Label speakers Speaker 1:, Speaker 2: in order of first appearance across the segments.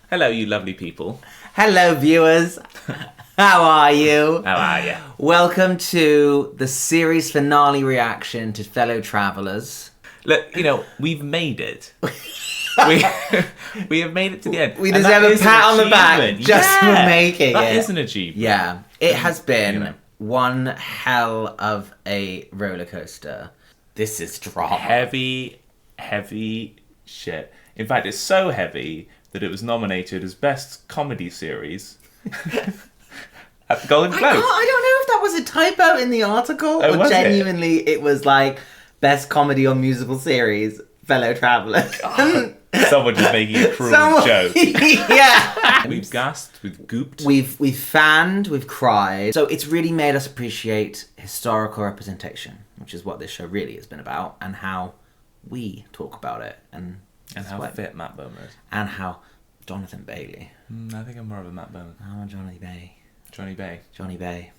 Speaker 1: Hello, you lovely people.
Speaker 2: Hello, viewers. How are you?
Speaker 1: How are you?
Speaker 2: Welcome to the series finale reaction to Fellow Travelers.
Speaker 1: Look, we've made it. we have made it to the end.
Speaker 2: We deserve a pat on the back just for making it.
Speaker 1: That is an achievement.
Speaker 2: Yeah, it has been one hell of a roller coaster. This is drama.
Speaker 1: Heavy shit. In fact, it's so heavy that it was nominated as Best Comedy Series at the Golden Globes.
Speaker 2: I don't know if that was a typo in the article or genuinely it was like Best Comedy or Musical Series, Fellow Travelers.
Speaker 1: Someone just making a cruel joke.
Speaker 2: Yeah.
Speaker 1: We've gasped, we've gooped.
Speaker 2: We've fanned, we've cried. So it's really made us appreciate historical representation, which is what this show really has been about, and how we talk about it. And
Speaker 1: how fit Matt Bomer is.
Speaker 2: And how Jonathan Bailey.
Speaker 1: I think I'm more of a Matt Bomer.
Speaker 2: I'm a Johnny Bay.
Speaker 1: Johnny Bay.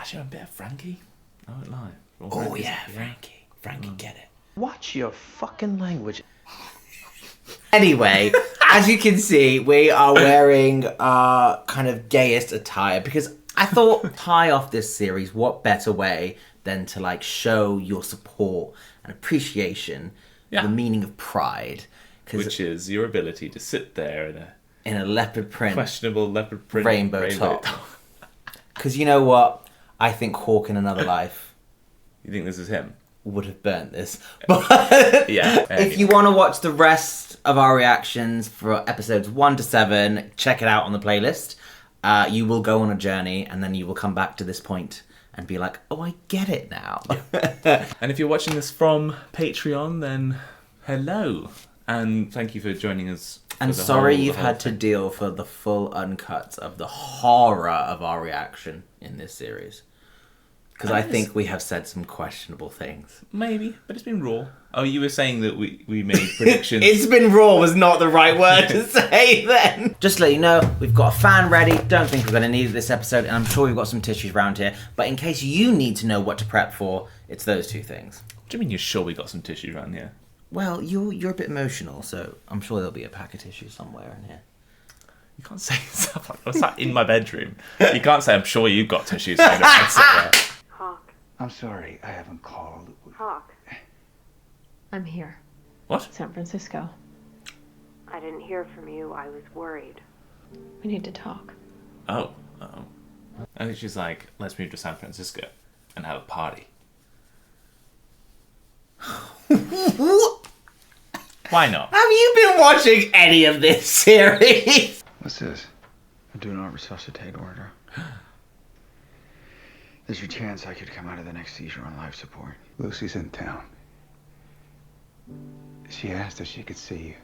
Speaker 1: Actually, I'm a bit of Frankie. I won't lie.
Speaker 2: Oh yeah, Frankie. Frankie, get it.
Speaker 3: Watch your fucking language.
Speaker 2: Anyway, as you can see, we are wearing our kind of gayest attire because I thought tie off this series, what better way than to show your support and appreciation for the meaning of pride.
Speaker 1: Which is your ability to sit there
Speaker 2: in a leopard print,
Speaker 1: questionable leopard print
Speaker 2: rainbow top. Because you know what? I think Hawk in Another Life.
Speaker 1: You think this is him?
Speaker 2: Would have burnt this. But
Speaker 1: yeah.
Speaker 2: If you want to watch the rest of our reactions for episodes 1 to 7, check it out on the playlist. You will go on a journey and then you will come back to this point and be like, oh, I get it now.
Speaker 1: Yeah. And if you're watching this from Patreon, then hello. And thank you for joining us.
Speaker 2: And sorry you've had to deal for the full uncuts of the horror of our reaction in this series. Because I think we have said some questionable things.
Speaker 1: Maybe, but it's been raw. Oh, you were saying that we made predictions.
Speaker 2: It's been raw was not the right word to say then. Just to let you know, we've got a fan ready. Don't think we're going to need this episode, and I'm sure we've got some tissues around here. But in case you need to know what to prep for, it's those two things.
Speaker 1: What do you mean you're sure we got some tissues around here?
Speaker 2: Well, you're a bit emotional, so I'm sure there'll be a pack of tissues somewhere in here.
Speaker 1: You can't say stuff like that. I sat in my bedroom. You can't say, I'm sure you've got tissues in the bed somewhere.
Speaker 4: Hawk.
Speaker 3: I'm sorry, I haven't called.
Speaker 4: Hawk. I'm here.
Speaker 1: What?
Speaker 4: San Francisco. I didn't hear from you. I was worried. We need to talk.
Speaker 1: Oh. I think she's like, let's move to San Francisco and have a party. Why not?
Speaker 2: Have you been watching any of this series?
Speaker 3: What's this? A do not resuscitate order. There's your chance I could come out of the next seizure on life support. Lucy's in town. She asked if she could see you.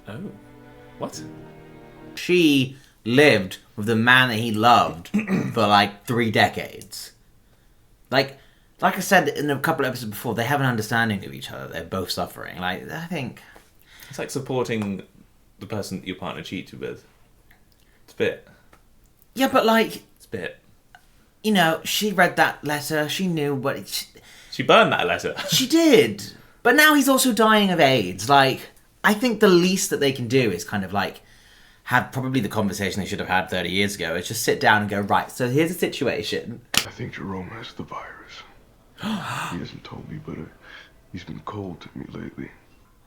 Speaker 1: Oh. What?
Speaker 2: She lived with the man that he loved for 3 decades. Like I said in a couple of episodes before, they have an understanding of each other. They're both suffering. I think...
Speaker 1: It's like supporting the person that your partner cheated with. It's a bit...
Speaker 2: Yeah, but
Speaker 1: It's a bit...
Speaker 2: she read that letter. She knew what...
Speaker 1: She burned that letter.
Speaker 2: She did. But now he's also dying of AIDS. I think the least that they can do is kind of have probably the conversation they should have had 30 years ago. Is just sit down and go, right, so here's the situation.
Speaker 5: I think Jerome has the virus. He hasn't told me, but he's been cold to me lately.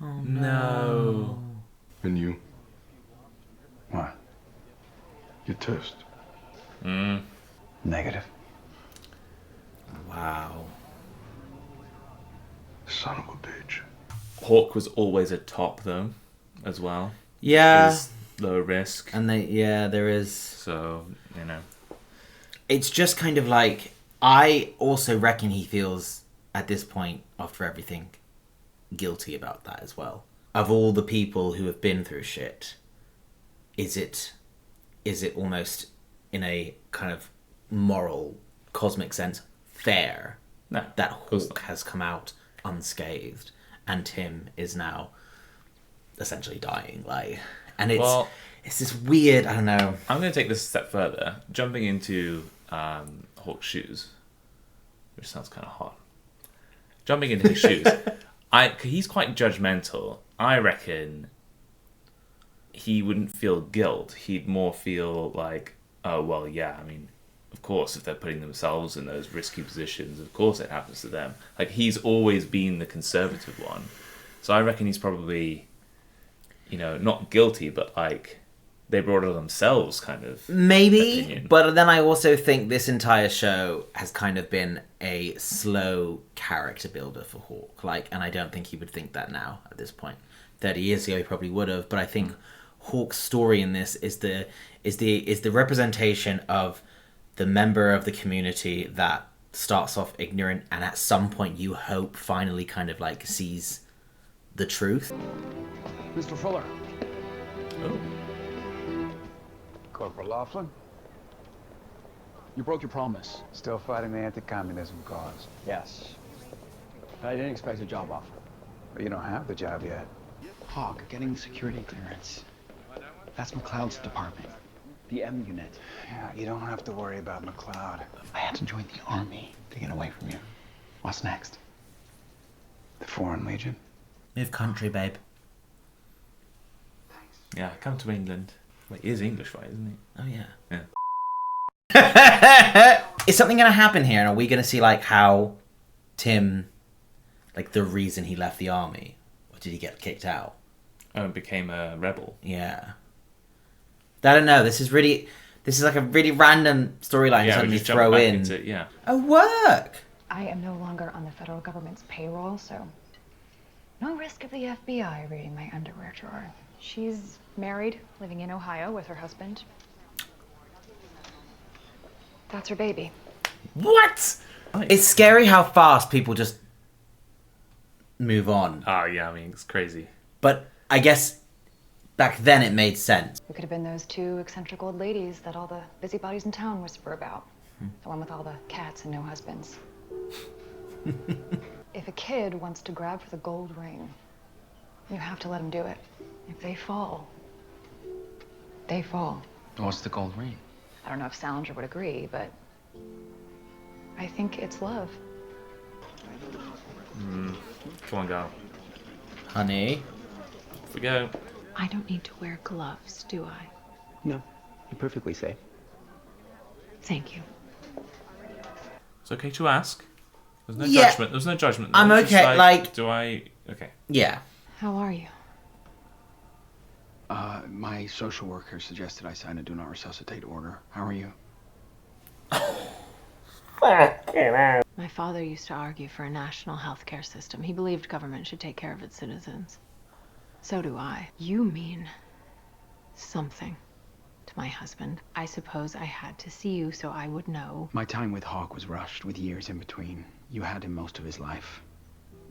Speaker 2: Oh, no.
Speaker 5: And you?
Speaker 3: What?
Speaker 5: Your test.
Speaker 3: Negative.
Speaker 2: Wow.
Speaker 5: Son of a bitch.
Speaker 1: Hawk was always a top, though, as well.
Speaker 2: Yeah.
Speaker 1: Low risk.
Speaker 2: And there is...
Speaker 1: So,
Speaker 2: It's just kind of I also reckon he feels, at this point, after everything, guilty about that as well. Of all the people who have been through shit, is it almost, in a kind of moral, cosmic sense, fair that Hawk has come out unscathed and Tim is now essentially dying? And it's this weird, I don't know.
Speaker 1: I'm going to take this a step further. Jumping into Hawk's shoes, which sounds kind of hot. Jumping into his shoes, he's quite judgmental. I reckon he wouldn't feel guilt. He'd more feel like, oh, well, yeah, I mean, of course, if they're putting themselves in those risky positions, of course it happens to them. Like, he's always been the conservative one. So I reckon he's probably, not guilty, but like, they brought it on themselves, kind of.
Speaker 2: Maybe,
Speaker 1: opinion.
Speaker 2: but then I also think this entire show has kind of been a slow character builder for Hawke. And I don't think he would think that now at this point. 30 years ago, he probably would have. But I think Hawke's story in this is the representation of the member of the community that starts off ignorant and at some point you hope finally kind of sees the truth.
Speaker 3: Mr. Fuller.
Speaker 1: Oh.
Speaker 3: Corporal Laughlin.
Speaker 6: You broke your promise.
Speaker 3: Still fighting the anti-communism cause.
Speaker 6: Yes. I didn't expect a job offer.
Speaker 3: But you don't have the job yet.
Speaker 6: Hawk, getting security clearance. That's McLeod's department. The M unit.
Speaker 3: Yeah, you don't have to worry about McLeod.
Speaker 6: I had to join the army to get away from you. What's next?
Speaker 3: The Foreign Legion.
Speaker 2: Move country, babe.
Speaker 1: Yeah, come to England. Wait, he is English, right, isn't he?
Speaker 2: Oh, yeah.
Speaker 1: Yeah.
Speaker 2: Is something going to happen here? And are we going to see, how Tim, the reason he left the army? Or did he get kicked out?
Speaker 1: Oh, and became a rebel.
Speaker 2: Yeah. I don't know. This is a really random storyline to suddenly
Speaker 1: we just jumped
Speaker 2: throw
Speaker 1: back
Speaker 2: in.
Speaker 1: into, yeah.
Speaker 2: Oh, work!
Speaker 7: I am no longer on the federal government's payroll, so no risk of the FBI raiding my underwear drawer. She's married, living in Ohio with her husband. That's her baby.
Speaker 2: What? It's scary how fast people just move on.
Speaker 1: Oh, yeah, I mean, it's crazy.
Speaker 2: But I guess back then it made sense.
Speaker 7: We could have been those two eccentric old ladies that all the busybodies in town whisper about. The one with all the cats and no husbands. If a kid wants to grab for the gold ring, you have to let them do it. If they fall, they fall.
Speaker 6: What's the gold ring?
Speaker 7: I don't know if Salinger would agree, but I think it's love.
Speaker 1: Come on, girl.
Speaker 2: Honey.
Speaker 1: Off we go.
Speaker 4: I don't need to wear gloves, do I?
Speaker 8: No, you're perfectly safe.
Speaker 4: Thank you.
Speaker 1: It's okay to ask. There's no
Speaker 2: Yeah.
Speaker 1: judgment. There's no judgment.
Speaker 2: I'm
Speaker 1: It's
Speaker 2: okay,
Speaker 1: just do I... Okay.
Speaker 2: Yeah.
Speaker 4: How are you?
Speaker 6: My social worker suggested I sign a do not resuscitate order. How are you?
Speaker 4: My father used to argue for a national healthcare system. He believed government should take care of its citizens. So do I. You mean something to my husband. I suppose I had to see you so I would know.
Speaker 6: My time with Hawk was rushed, with years in between. You had him most of his life.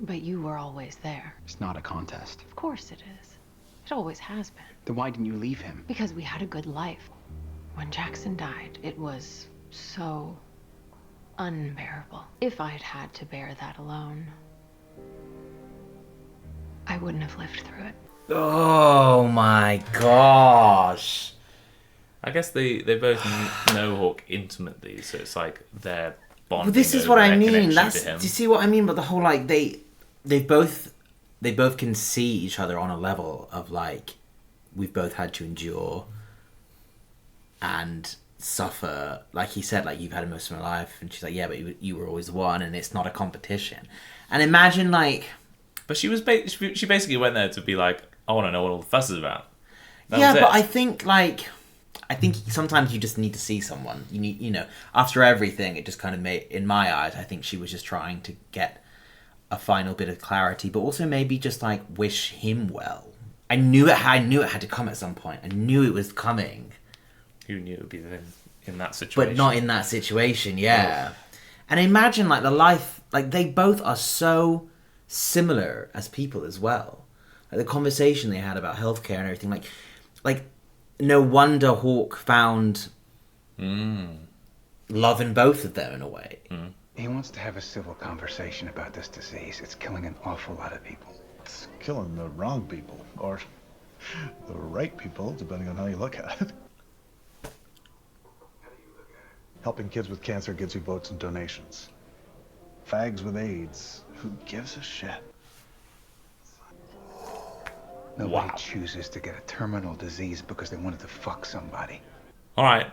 Speaker 4: But you were always there.
Speaker 6: It's not a contest.
Speaker 4: Of course it is. It always has been.
Speaker 6: Then why didn't you leave him?
Speaker 4: Because we had a good life. When Jackson died, it was so unbearable. If I had had to bear that alone, I wouldn't have lived through it.
Speaker 2: Oh my gosh.
Speaker 1: I guess they both know Hawk intimately, so it's like they're bonding.
Speaker 2: Well, this is
Speaker 1: over
Speaker 2: what I
Speaker 1: their
Speaker 2: mean.
Speaker 1: connection
Speaker 2: That's
Speaker 1: to him.
Speaker 2: do you see what I mean? But the whole they both can see each other on a level of we've both had to endure and suffer. Like he said, you've had it most of my life, and she's like, yeah, but you were always the one, and it's not a competition. And imagine
Speaker 1: But she was she basically went there to be like, I want to know what all the fuss is about. That
Speaker 2: yeah,
Speaker 1: was it.
Speaker 2: but I think sometimes you just need to see someone. You need, after everything, it just kind of made, in my eyes, I think she was just trying to get a final bit of clarity, but also maybe just wish him well. I knew it had to come at some point. I knew it was coming.
Speaker 1: Who knew it would be in that situation?
Speaker 2: But not in that situation, yeah. And imagine the life, they both are so similar as people as well. The conversation they had about healthcare and everything, no wonder Hawke found love in both of them in a way.
Speaker 3: He wants to have a civil conversation about this disease. It's killing an awful lot of people.
Speaker 5: It's killing the wrong people, or the right people, depending on how you look at it. Helping kids with cancer gives you votes and donations. Fags with AIDS, who gives a shit?
Speaker 3: Nobody chooses to get a terminal disease because they wanted to fuck somebody.
Speaker 1: All right,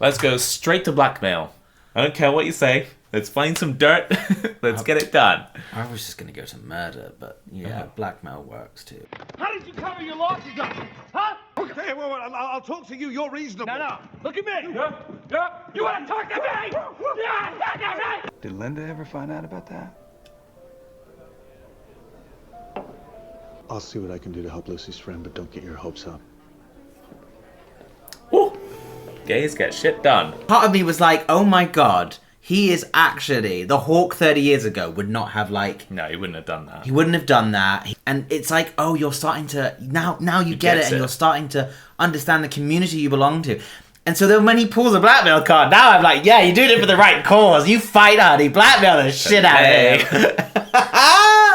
Speaker 1: let's go straight to blackmail. I don't care what you say. Let's find some dirt. Let's get it done.
Speaker 2: I was just going to go to murder, but yeah, blackmail works too.
Speaker 9: How did you cover your losses up? Huh? Okay, well, I'll talk to you. You're reasonable. No. Look at me. Yeah. You want to talk to me? Yeah, talk to me.
Speaker 3: Did Linda ever find out about that?
Speaker 5: I'll see what I can do to help Lucy's friend, but don't get your hopes up.
Speaker 1: Woo! Gays get shit done.
Speaker 2: Part of me was like, oh my god, he is actually... The Hawk 30 years ago would not have, like...
Speaker 1: No, he wouldn't have done that.
Speaker 2: He wouldn't have done that. And it's like, oh, you're starting to... Now you get it, and you're starting to understand the community you belong to. And so then when he pulls a blackmail card, now I'm like, yeah, you're doing it for the right cause. You fight hard, he blackmail the shit out of him.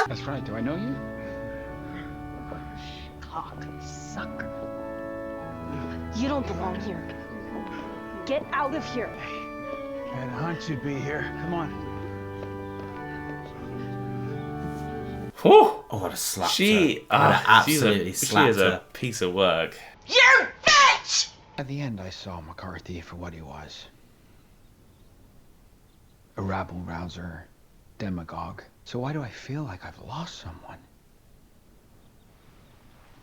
Speaker 6: That's right. Do I know you?
Speaker 4: Cock sucker. You don't belong here. Get out of here.
Speaker 3: Had a hunch you'd be here. Come on.
Speaker 1: Whew.
Speaker 2: Oh, what a slap.
Speaker 1: She
Speaker 2: absolutely slapped
Speaker 1: She is
Speaker 2: her.
Speaker 1: a piece of work.
Speaker 6: You bitch! At the end, I saw McCarthy for what he was. A rabble-rouser, demagogue. So why do I feel like I've lost someone?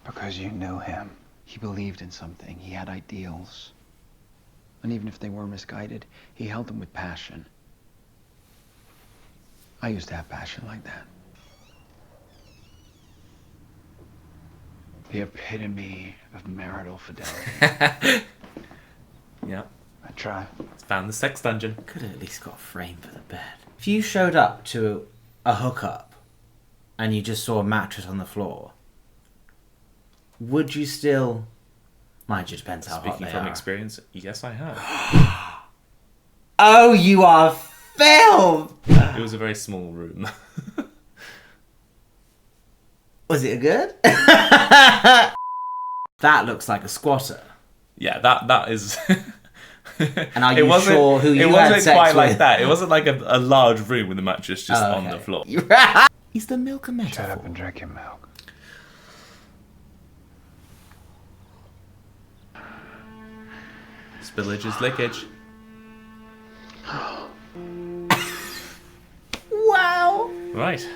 Speaker 3: Because you knew him.
Speaker 6: He believed in something. He had ideals. And even if they were misguided, he held them with passion. I used to have passion like that. The epitome of marital fidelity.
Speaker 1: Yeah.
Speaker 3: I try.
Speaker 1: Found the sex dungeon.
Speaker 2: Could have at least got a frame for the bed. If you showed up to a hookup and you just saw a mattress on the floor, would you still... Mind you, depends how hot
Speaker 1: Speaking
Speaker 2: they
Speaker 1: from
Speaker 2: are.
Speaker 1: experience, yes, I have.
Speaker 2: Oh, you are filth!
Speaker 1: It was a very small room.
Speaker 2: Was it good? That looks like a squatter.
Speaker 1: Yeah, that is.
Speaker 2: And are you sure who you
Speaker 1: It
Speaker 2: had
Speaker 1: wasn't
Speaker 2: sex
Speaker 1: quite like
Speaker 2: with?
Speaker 1: that. It wasn't like a large room with a mattress just
Speaker 2: Oh,
Speaker 1: on
Speaker 2: okay.
Speaker 1: the floor.
Speaker 2: Is the milk a metaphor?
Speaker 3: Shut up and drink your milk.
Speaker 1: Spillage is leakage.
Speaker 2: Wow.
Speaker 1: Right.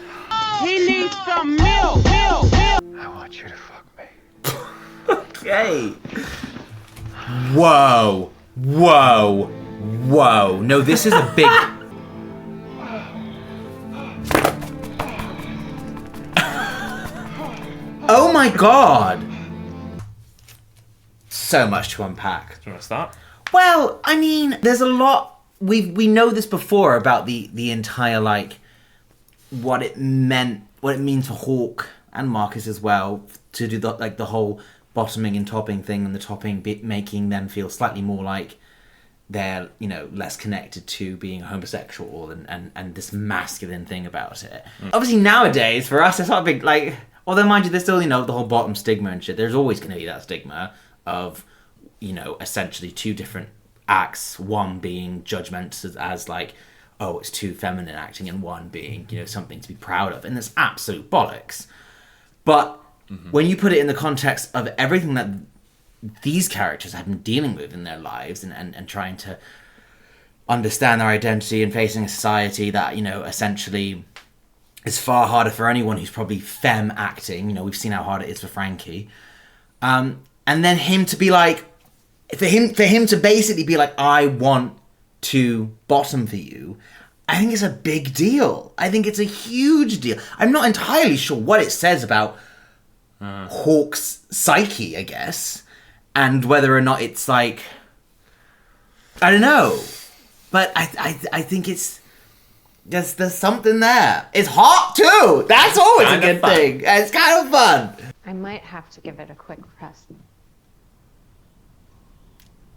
Speaker 9: He needs some milk.
Speaker 3: I want you to fuck me.
Speaker 2: Okay. Whoa. No, this is a big... Oh my god. So much to unpack.
Speaker 1: Do you want to start?
Speaker 2: Well, I mean, there's a lot. We know this before about the entire, like, what it meant, what it means for Hawk and Marcus as well to do the whole bottoming and topping thing, and the topping bit making them feel slightly more like they're, you know, less connected to being homosexual and this masculine thing about it. Obviously nowadays for us it's not a big, like, although mind you there's still, you know, the whole bottom stigma and shit. There's always going to be that stigma of, you know, essentially two different acts, one being judgmental as like, oh, it's too feminine acting, and one being, you know, something to be proud of, and that's absolute bollocks. But when you put it in the context of everything that these characters have been dealing with in their lives and trying to understand their identity and facing a society that, you know, essentially is far harder for anyone who's probably femme acting, you know, we've seen how hard it is for Frankie, and then him to be like, for him to basically be like, I want to bottom for you, I think it's a big deal. I think it's a huge deal. I'm not entirely sure what it says about Hawk's psyche, I guess, and whether or not it's like, I don't know, but I think it's there's something there. It's hot too. That's always a good thing. It's kind of fun.
Speaker 4: I might have to give it a quick press.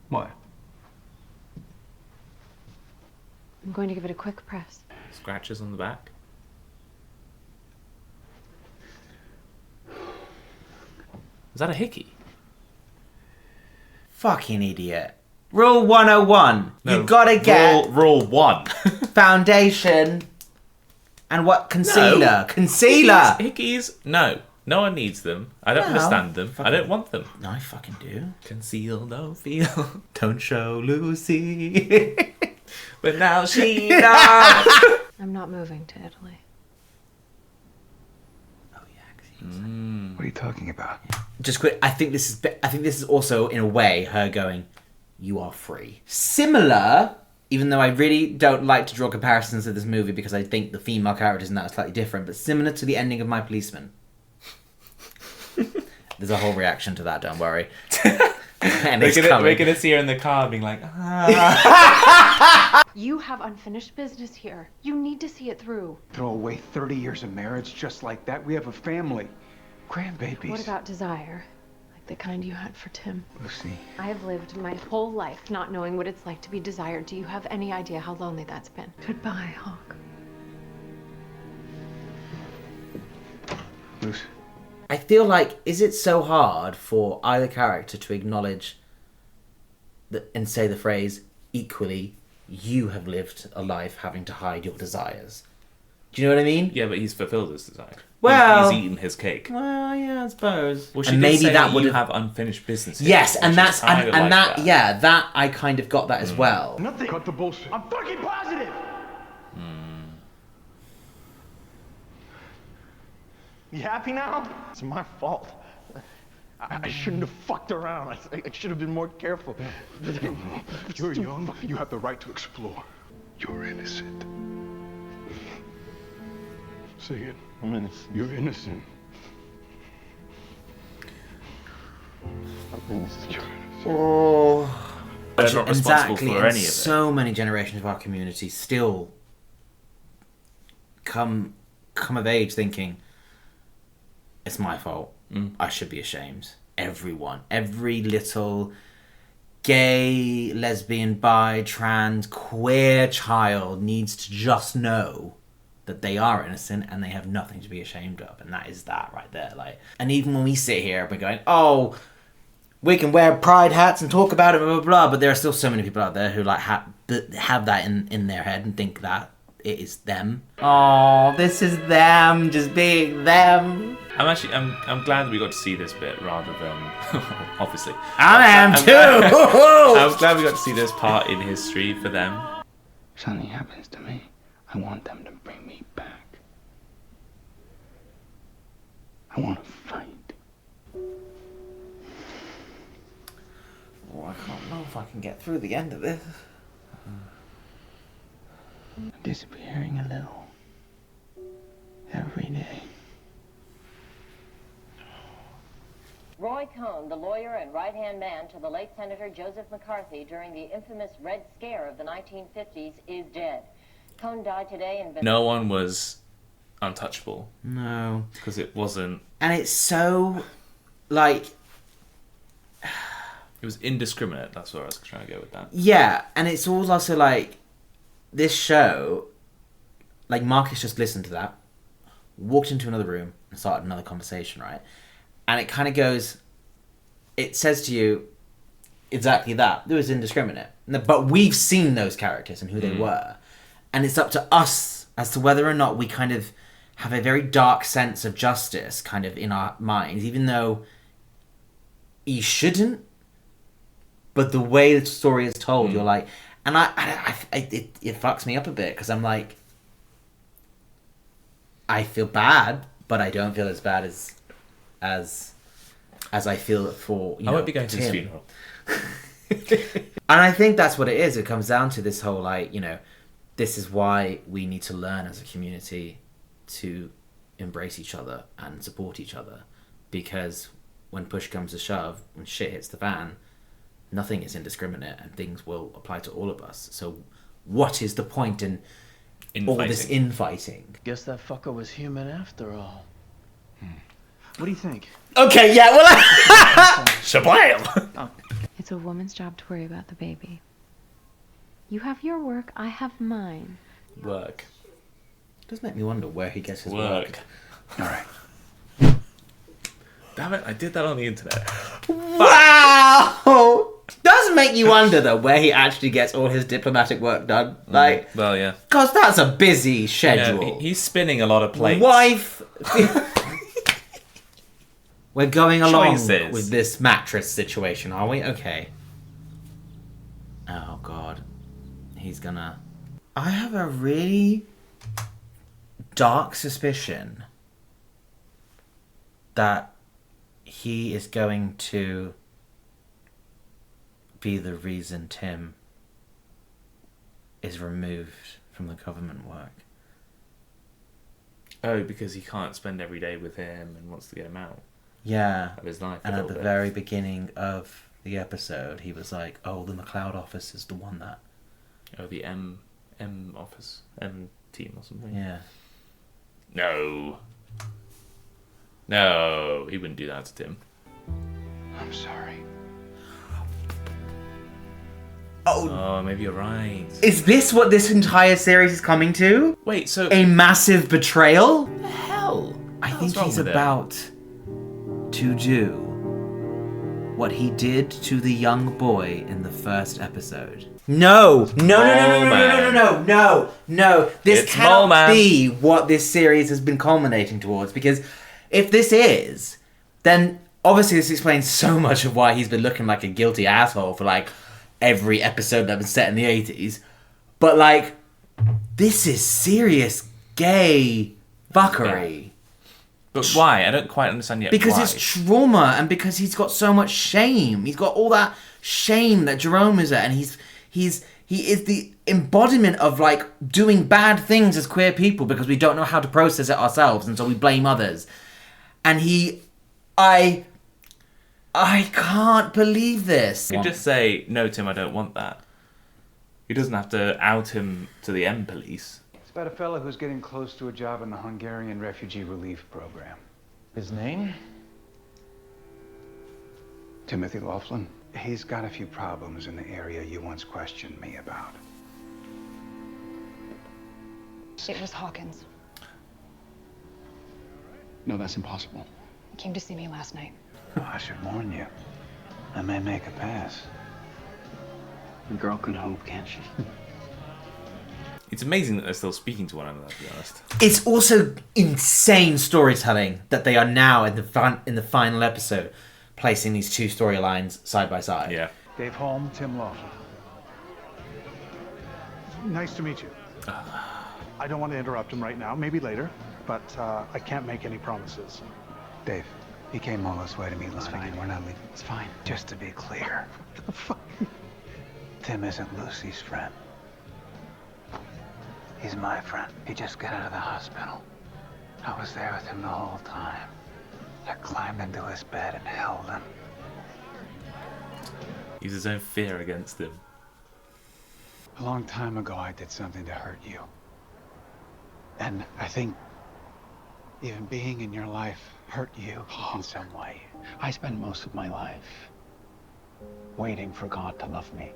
Speaker 3: What?
Speaker 4: I'm going to give it a quick press.
Speaker 1: Scratches on the back. Is that a hickey?
Speaker 2: Fucking idiot. Rule 101.
Speaker 1: No,
Speaker 2: you gotta get
Speaker 1: rule 1.
Speaker 2: foundation and what? Concealer.
Speaker 1: No.
Speaker 2: Concealer.
Speaker 1: Hickeys? No. No one needs them. I don't understand them. I don't want them.
Speaker 2: No, I fucking do.
Speaker 1: Conceal, don't feel.
Speaker 2: Don't show Lucy.
Speaker 1: But now she knows.
Speaker 4: I'm not moving to Italy.
Speaker 2: Oh yeah.
Speaker 3: What are you talking about?
Speaker 2: Just quick. I think this is also in a way her going, "You are free." Similar, even though I really don't like to draw comparisons to this movie because I think the female characters in that are slightly different, but similar to the ending of My Policeman. There's a whole reaction to that. Don't worry. And
Speaker 1: we're gonna see her in the car being like, ah.
Speaker 4: You have unfinished business here. You need to see it through.
Speaker 3: Throw away 30 years of marriage just like that? We have a family. Grandbabies.
Speaker 4: What about desire? Like the kind you had for Tim?
Speaker 3: Lucy.
Speaker 4: I have lived my whole life not knowing what it's like to be desired. Do you have any idea how lonely that's been? Goodbye, Hawk.
Speaker 3: Lucy.
Speaker 2: I feel like, is it so hard for either character to acknowledge and say the phrase, equally, you have lived a life having to hide your desires? Do you know what I mean?
Speaker 1: Yeah, but he's fulfilled his desire.
Speaker 2: Well,
Speaker 1: he's eaten his cake.
Speaker 2: Well, yeah, I suppose.
Speaker 1: Well, she
Speaker 2: and
Speaker 1: did
Speaker 2: maybe
Speaker 1: say
Speaker 2: that would
Speaker 1: have unfinished business. Here,
Speaker 2: yes, and that's
Speaker 1: kind of
Speaker 2: and
Speaker 1: like
Speaker 2: that,
Speaker 1: that.
Speaker 2: yeah, that I kind of got that as well.
Speaker 3: Nothing. Cut the bullshit.
Speaker 9: I'm fucking positive. You happy now? It's my fault. I shouldn't have fucked around. I should have been more careful.
Speaker 5: You're young. You have the right to explore. You're innocent. Say it.
Speaker 9: I'm innocent.
Speaker 5: You're innocent.
Speaker 9: I'm innocent.
Speaker 5: You're innocent.
Speaker 2: Oh,
Speaker 1: They're not responsible
Speaker 2: exactly.
Speaker 1: for
Speaker 2: And
Speaker 1: any of it.
Speaker 2: so many generations of our community still come of age thinking, it's my fault. I should be ashamed. Everyone, every little gay, lesbian, bi, trans, queer child needs to just know that they are innocent and they have nothing to be ashamed of, and that is that right there. Like, and even when we sit here, we're going, "Oh, we can wear pride hats and talk about it, blah blah blah," but there are still so many people out there who like have that in their head and think that it is them. Oh, this is them just being them.
Speaker 1: I'm glad we got to see this bit rather than obviously.
Speaker 2: I am too.
Speaker 1: I'm glad we got to see this part in history for them.
Speaker 3: If something happens to me, I want them to bring me back. I want to fight.
Speaker 2: Oh, I can't know if I can get through the end of this.
Speaker 3: I'm disappearing a little. Every day.
Speaker 10: Roy Cohn, the lawyer and right-hand man to the late Senator Joseph McCarthy during the infamous Red Scare of the 1950s, is dead. Cohn died today in...
Speaker 1: No one was untouchable.
Speaker 2: No.
Speaker 1: Because it wasn't...
Speaker 2: And it's so, like...
Speaker 1: It was indiscriminate, that's where I was trying to go with that.
Speaker 2: Yeah, and it's also like, this show, like Marcus just listened to that, walked into another room and started another conversation, right? And it kind of goes, it says to you exactly that. It was indiscriminate. But we've seen those characters and who they were. And it's up to us as to whether or not we kind of have a very dark sense of justice kind of in our minds, even though you shouldn't. But the way the story is told, you're like... And it fucks me up a bit because I'm like... I feel bad, but I don't feel as bad as I feel for, you know,
Speaker 1: I won't be going to his
Speaker 2: Tim.
Speaker 1: funeral.
Speaker 2: And I think that's what it is. It comes down to this whole, like, you know, this is why we need to learn as a community to embrace each other and support each other. Because when push comes to shove, when shit hits the fan, nothing is indiscriminate and things will apply to all of us. So what is the point in all this infighting?
Speaker 6: Guess that fucker was human after all. What do you think?
Speaker 2: Okay, yeah, well...
Speaker 1: Shablam!
Speaker 4: It's a woman's job to worry about the baby. You have your work, I have mine.
Speaker 1: Work.
Speaker 2: It does make me wonder where he gets his work.
Speaker 3: All right.
Speaker 1: Damn it, I did that on the internet.
Speaker 2: Wow! Does make you wonder, though, where he actually gets all his diplomatic work done. Like,
Speaker 1: Well, yeah.
Speaker 2: because that's a busy
Speaker 1: Yeah,
Speaker 2: schedule.
Speaker 1: he's spinning a lot of plates.
Speaker 2: Wife... We're going along
Speaker 1: choices.
Speaker 2: with this mattress situation, are we? Okay. Oh, God. He's gonna... I have a really dark suspicion that he is going to be the reason Tim is removed from the government work.
Speaker 1: Oh, because he can't spend every day with him and wants to get him out
Speaker 2: Yeah.
Speaker 1: of his life.
Speaker 2: And at the very beginning of the episode, he was like, "Oh, the McLeod office is the one that."
Speaker 1: Oh, the M office, M team or something.
Speaker 2: Yeah.
Speaker 1: No, he wouldn't do that to Tim.
Speaker 6: I'm sorry.
Speaker 2: Oh,
Speaker 1: maybe you're right.
Speaker 2: is this what this entire series is coming to?
Speaker 1: Wait, so
Speaker 2: A massive betrayal?
Speaker 1: what the hell?
Speaker 2: I
Speaker 1: What's
Speaker 2: think
Speaker 1: wrong
Speaker 2: he's
Speaker 1: with it?
Speaker 2: about to do what he did to the young boy in the first episode. No! No! This
Speaker 1: It's
Speaker 2: cannot
Speaker 1: Mole Man.
Speaker 2: be what this series has been culminating towards, because if this is, then obviously this explains so much of why he's been looking like a guilty asshole for like every episode that was set in the 80s. But like, this is serious gay fuckery.
Speaker 1: But why? I don't quite understand yet.
Speaker 2: Because
Speaker 1: why.
Speaker 2: it's trauma, and because he's got so much shame. He's got all that shame that Jerome is at, and he is the embodiment of like doing bad things as queer people because we don't know how to process it ourselves, and so we blame others. And I can't believe this.
Speaker 1: You could just say, "No, Tim, I don't want that." He doesn't have to out him to the M police.
Speaker 3: It's about a fella who's getting close to a job in the Hungarian refugee relief program.
Speaker 6: His name?
Speaker 3: Timothy Laughlin. He's got a few problems in the area you once questioned me about.
Speaker 7: It was Hawkins.
Speaker 6: No, that's impossible.
Speaker 7: He came to see me last night.
Speaker 3: Oh, I should warn you. I may make a pass.
Speaker 6: A girl can hope, can't she?
Speaker 1: It's amazing that they're still speaking to one another, to be honest.
Speaker 2: It's also insane storytelling that they are now in the final episode placing these two storylines side by side.
Speaker 1: Yeah.
Speaker 3: Dave Holm, Tim Laughlin.
Speaker 11: Nice to meet you. I don't want to interrupt him right now, maybe later, but I can't make any promises.
Speaker 3: Dave, he came all this way to meet
Speaker 6: It's
Speaker 3: Lonnie,
Speaker 6: fine.
Speaker 3: and we're not leaving.
Speaker 6: It's fine.
Speaker 3: Just to be clear,
Speaker 11: What the fuck?
Speaker 3: Tim isn't Lucy's friend. He's my friend. He just got out of the hospital. I was there with him the whole time. I climbed into his bed and held him.
Speaker 1: Use his own fear against him.
Speaker 3: A long time ago, I did something to hurt you. And I think even being in your life hurt you in some way.
Speaker 6: I spent most of my life waiting for God to love me.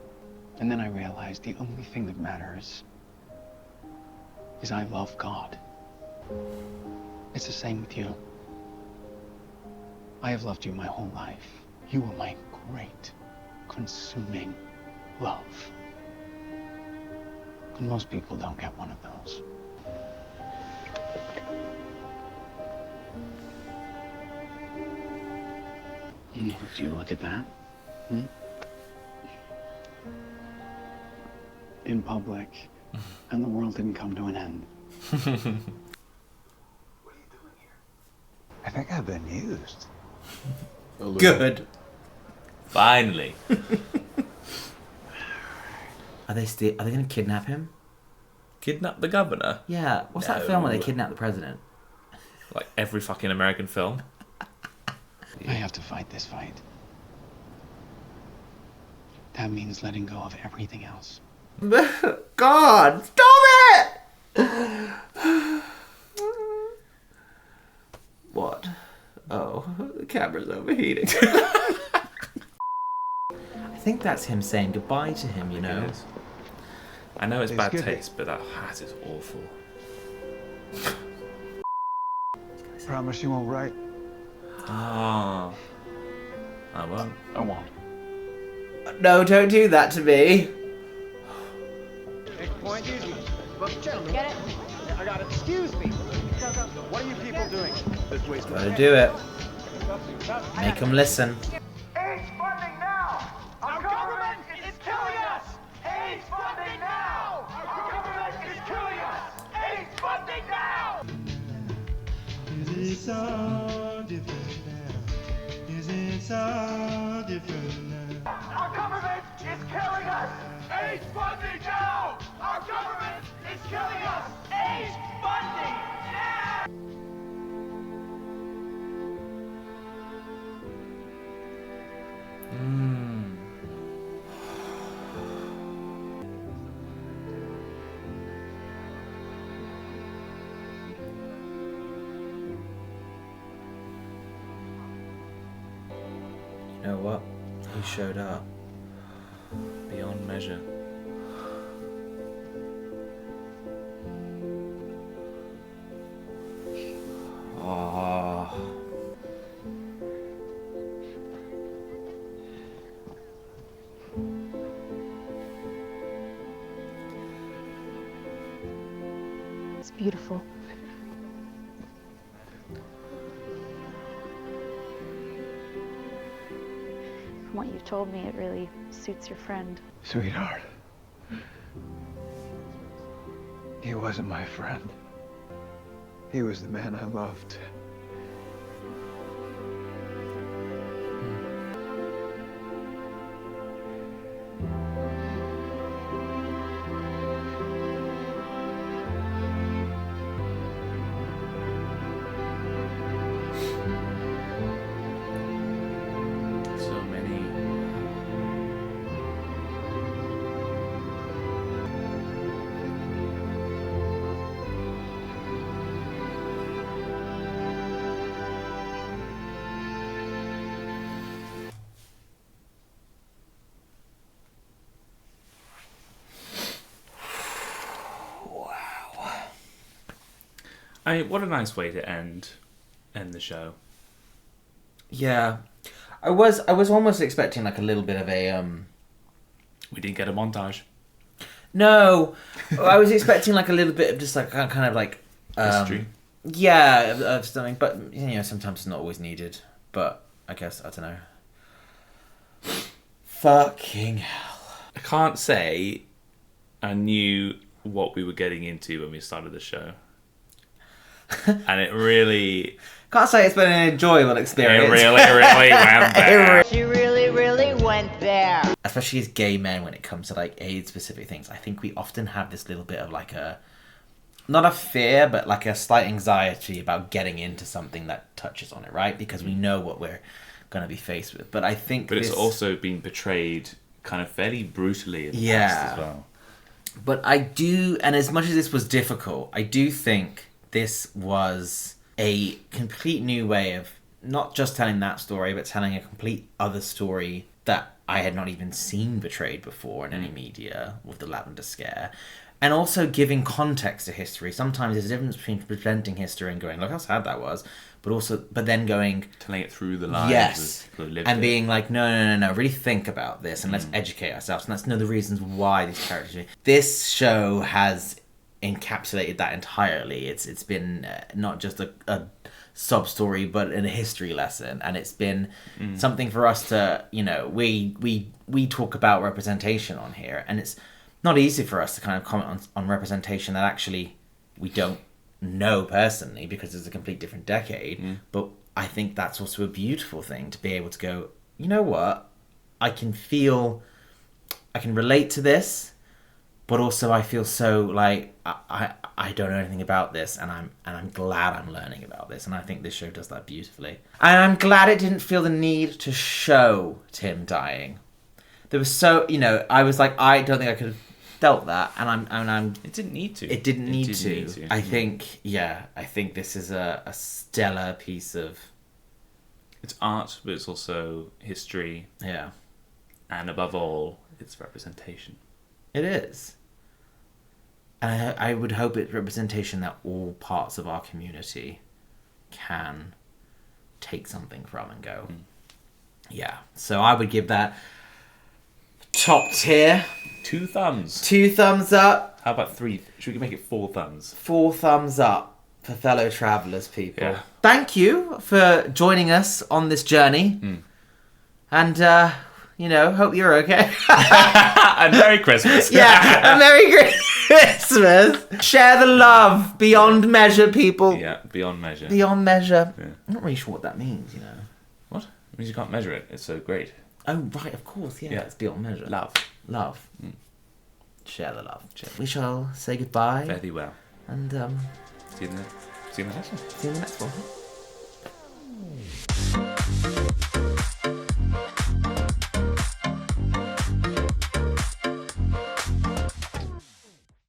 Speaker 6: And then I realized the only thing that matters is I love God. It's the same with you. I have loved you my whole life. You are my great, consuming love. And most people don't get one of those. Would you look at that? In public, and the world didn't come to an end.
Speaker 3: What are you doing here? I think I've been used.
Speaker 2: Good.
Speaker 1: Finally.
Speaker 2: Are they going to kidnap him?
Speaker 1: Kidnap the governor?
Speaker 2: Yeah. What's that film where they kidnap the president?
Speaker 1: Like every fucking American film.
Speaker 6: I have to fight this fight. That means letting go of everything else.
Speaker 2: God, stop it! What? Oh, the camera's overheating. I think that's him saying goodbye to him, you know?
Speaker 1: It is. I know it's
Speaker 3: It's
Speaker 1: bad
Speaker 3: good.
Speaker 1: taste, but that hat is awful.
Speaker 3: Promise you won't write.
Speaker 1: Ah. I won't.
Speaker 6: I won't.
Speaker 2: No, don't do that to me.
Speaker 9: Point easy. Look, gentlemen. Get it? I got it. Excuse me. What are you people doing? This way's
Speaker 2: Gotta do it. Make them listen.
Speaker 9: AIDS funding now! Our government is killing us! AIDS funding now! Our government is killing us! AIDS funding now!
Speaker 12: Is it so different now? Is it so different now?
Speaker 9: Our government is killing us! AIDS funding now! Our government is killing us! AIDS funding now!
Speaker 2: You know what? He showed up.
Speaker 1: Beyond measure.
Speaker 2: Oh.
Speaker 7: It's beautiful. From what you've told me, it really suits your friend.
Speaker 3: Sweetheart. He wasn't my friend. He was the man I loved.
Speaker 1: So many. I mean, what a nice way to end the show.
Speaker 2: Yeah. I was almost expecting like a little bit of a
Speaker 1: We didn't get a montage.
Speaker 2: No, I was expecting like a little bit of just like kind of like
Speaker 1: History.
Speaker 2: Yeah, of something, but you know, sometimes it's not always needed. But I guess I don't know. Fucking hell!
Speaker 1: I can't say I knew what we were getting into when we started the show, and it really.
Speaker 2: Can't say it's been an enjoyable experience.
Speaker 1: It really went there.
Speaker 13: She really went there.
Speaker 2: Especially as gay men, when it comes to like AIDS-specific things, I think we often have this little bit of like a, not a fear, but like a slight anxiety about getting into something that touches on it, right? Because we know what we're going to be faced with. But I think
Speaker 1: But it's also been portrayed kind of fairly brutally in the
Speaker 2: Yeah.
Speaker 1: past as well.
Speaker 2: But I do, and as much as this was difficult, I do think this was a complete new way of not just telling that story, but telling a complete other story that I had not even seen portrayed before in any media with the Lavender Scare. And also giving context to history. Sometimes there's a difference between presenting history and going, look how sad that was, but then going...
Speaker 1: Telling it through the lives
Speaker 2: yes,
Speaker 1: of people who lived
Speaker 2: and
Speaker 1: it.
Speaker 2: being like, no, really think about this and let's educate ourselves and let's know the reasons why these characters... This show has encapsulated that entirely. It's been not just a sub-story, but a history lesson, and it's been something for us to, you know, we talk about representation on here, and it's not easy for us to kind of comment on representation that actually we don't know personally because it's a complete different decade, but I think that's also a beautiful thing to be able to go, you know what, I can relate to this, but also I feel so like I don't know anything about this, and I'm glad I'm learning about this, and I think this show does that beautifully. And I'm glad it didn't feel the need to show Tim dying. There was so, you know, I was like, I don't think I could have dealt that, and I'm.
Speaker 1: It didn't need to.
Speaker 2: It didn't need to. I think this is a stellar piece of.
Speaker 1: It's art, but it's also history.
Speaker 2: Yeah.
Speaker 1: And above all, it's representation.
Speaker 2: It is. And I would hope it's representation that all parts of our community can take something from and go, yeah. So I would give that top tier.
Speaker 1: 2 thumbs.
Speaker 2: 2 thumbs up.
Speaker 1: How about 3? Should we make it 4 thumbs?
Speaker 2: 4 thumbs up for fellow travellers, people.
Speaker 1: Yeah.
Speaker 2: Thank you for joining us on this journey. And, hope you're okay.
Speaker 1: And Merry Christmas.
Speaker 2: Yeah, and Merry Christmas. Share the love beyond measure, people.
Speaker 1: Yeah, beyond measure.
Speaker 2: Beyond measure.
Speaker 1: Yeah.
Speaker 2: I'm not really sure what that means,
Speaker 1: What? It means you can't measure it. It's so great.
Speaker 2: Oh, right, of course, yeah. It's beyond measure. Love. Share the love. We shall say goodbye.
Speaker 1: Fare thee well.
Speaker 2: And,
Speaker 1: see you in the next one.
Speaker 2: See you in the next one.